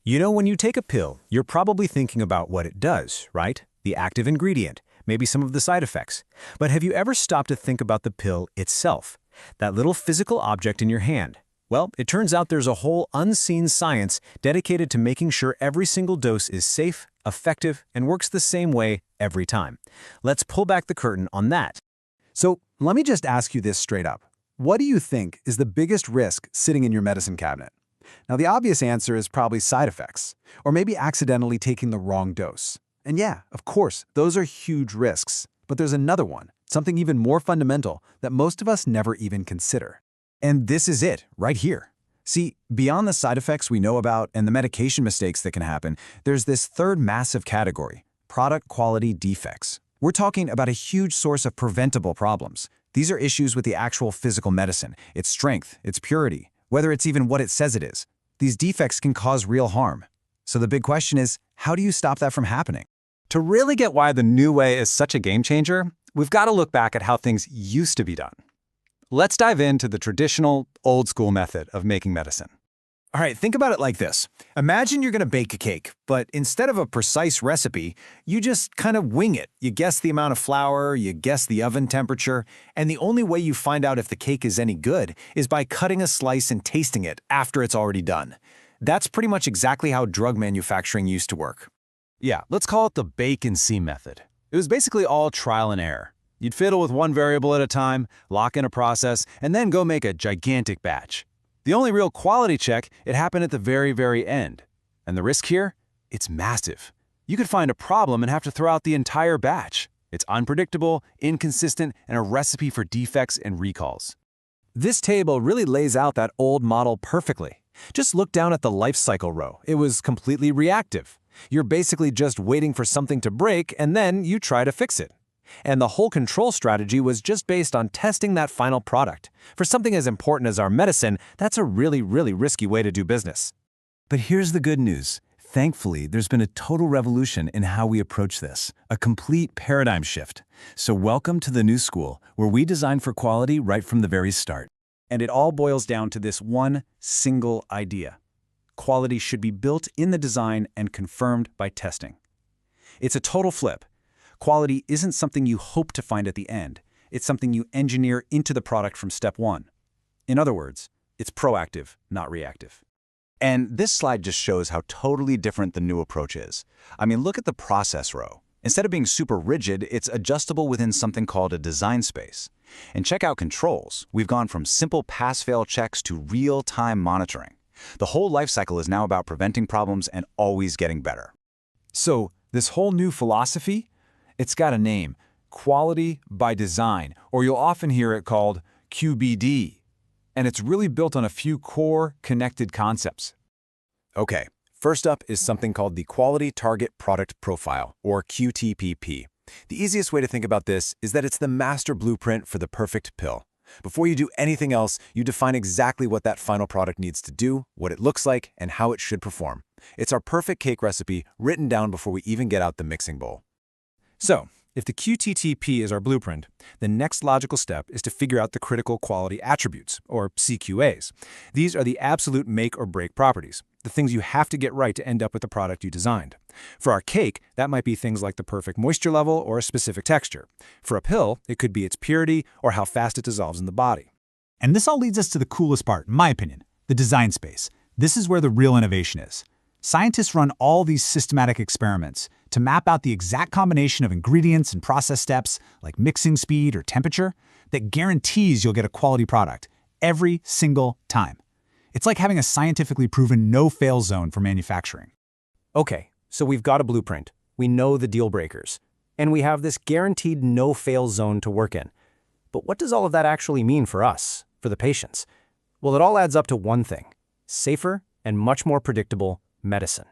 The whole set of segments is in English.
When you take a pill, you're probably thinking about what it does, right? The active ingredient, maybe some of the side effects. But have you ever stopped to think about the pill itself? That little physical object in your hand? Well, it turns out there's a whole unseen science dedicated to making sure every single dose is safe, effective, and works the same way every time. Let's pull back the curtain on that. So let me just ask you this straight up. What do you think is the biggest risk sitting in your medicine cabinet? Now, the obvious answer is probably side effects, or maybe accidentally taking the wrong dose. And yeah, of course, those are huge risks. But there's another one, something even more fundamental that most of us never even consider. And this is it, right here. See, beyond the side effects we know about and the medication mistakes that can happen, there's this third massive category, product quality defects. We're talking about a huge source of preventable problems. These are issues with the actual physical medicine, its strength, its purity, whether it's even what it says it is. These defects can cause real harm. So the big question is, how do you stop that from happening? To really get why the new way is such a game changer, we've got to look back at how things used to be done. Let's dive into the traditional, old-school method of making medicine. All right, think about it like this. Imagine you're going to bake a cake, but instead of a precise recipe, you just kind of wing it. You guess the amount of flour, you guess the oven temperature, and the only way you find out if the cake is any good is by cutting a slice and tasting it after it's already done. That's pretty much exactly how drug manufacturing used to work. Yeah, let's call it the bake and see method. It was basically all trial and error. You'd fiddle with one variable at a time, lock in a process, and then go make a gigantic batch. The only real quality check, it happened at the very, very end. And the risk here? It's massive. You could find a problem and have to throw out the entire batch. It's unpredictable, inconsistent, and a recipe for defects and recalls. This table really lays out that old model perfectly. Just look down at the life cycle row. It was completely reactive. You're basically just waiting for something to break, and then you try to fix it. And the whole control strategy was just based on testing that final product. For something as important as our medicine, that's a really, really risky way to do business. But here's the good news. Thankfully, there's been a total revolution in how we approach this, a complete paradigm shift. So welcome to the new school, where we design for quality right from the very start. And it all boils down to this one single idea. Quality should be built in the design and confirmed by testing. It's a total flip. Quality isn't something you hope to find at the end. It's something you engineer into the product from step one. In other words, it's proactive, not reactive. And this slide just shows how totally different the new approach is. I mean, look at the process row. Instead of being super rigid, it's adjustable within something called a design space. And check out controls. We've gone from simple pass-fail checks to real-time monitoring. The whole life cycle is now about preventing problems and always getting better. So, this whole new philosophy, it's got a name, Quality by Design, or you'll often hear it called QBD. And it's really built on a few core connected concepts. Okay, first up is something called the Quality Target Product Profile, or QTPP. The easiest way to think about this is that it's the master blueprint for the perfect pill. Before you do anything else, you define exactly what that final product needs to do, what it looks like, and how it should perform. It's our perfect cake recipe written down before we even get out the mixing bowl. So, if the QTTP is our blueprint, the next logical step is to figure out the critical quality attributes, or CQAs. These are the absolute make or break properties, the things you have to get right to end up with the product you designed. For our cake, that might be things like the perfect moisture level or a specific texture. For a pill, it could be its purity or how fast it dissolves in the body. And this all leads us to the coolest part, in my opinion, the design space. This is where the real innovation is. Scientists run all these systematic experiments to map out the exact combination of ingredients and process steps, like mixing speed or temperature, that guarantees you'll get a quality product every single time. It's like having a scientifically proven no-fail zone for manufacturing. Okay, so we've got a blueprint. We know the deal breakers. And we have this guaranteed no-fail zone to work in. But what does all of that actually mean for us, for the patients? Well, it all adds up to one thing: safer and much more predictable medicine.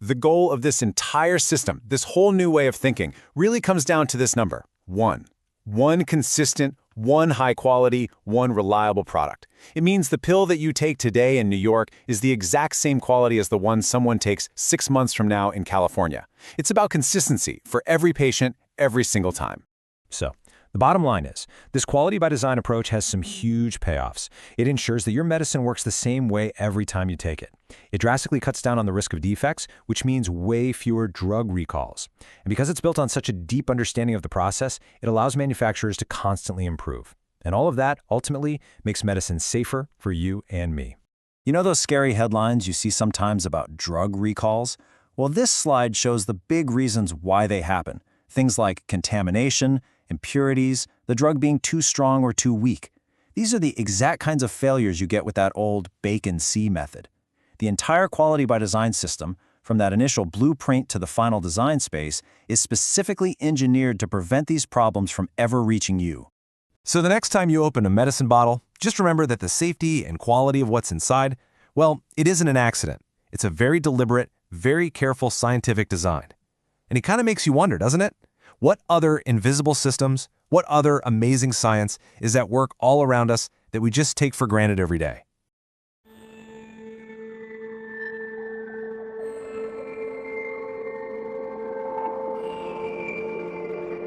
The goal of this entire system, this whole new way of thinking, really comes down to this number: one. One consistent, one high quality, one reliable product. It means the pill that you take today in New York is the exact same quality as the one someone takes 6 months from now in California. It's about consistency for every patient, every single time. So, The bottom line is, this quality by design approach has some huge payoffs. It ensures that your medicine works the same way every time you take it. It drastically cuts down on the risk of defects, which means way fewer drug recalls. And because it's built on such a deep understanding of the process, it allows manufacturers to constantly improve. And all of that, ultimately, makes medicine safer for you and me. You know those scary headlines you see sometimes about drug recalls? Well, this slide shows the big reasons why they happen. Things like contamination, impurities, the drug being too strong or too weak. These are the exact kinds of failures you get with that old bake-and-see method. The entire quality by design system, from that initial blueprint to the final design space, is specifically engineered to prevent these problems from ever reaching you. So the next time you open a medicine bottle, just remember that the safety and quality of what's inside, well, it isn't an accident. It's a very deliberate, very careful scientific design. And it kind of makes you wonder, doesn't it? What other invisible systems, what other amazing science is at work all around us that we just take for granted every day?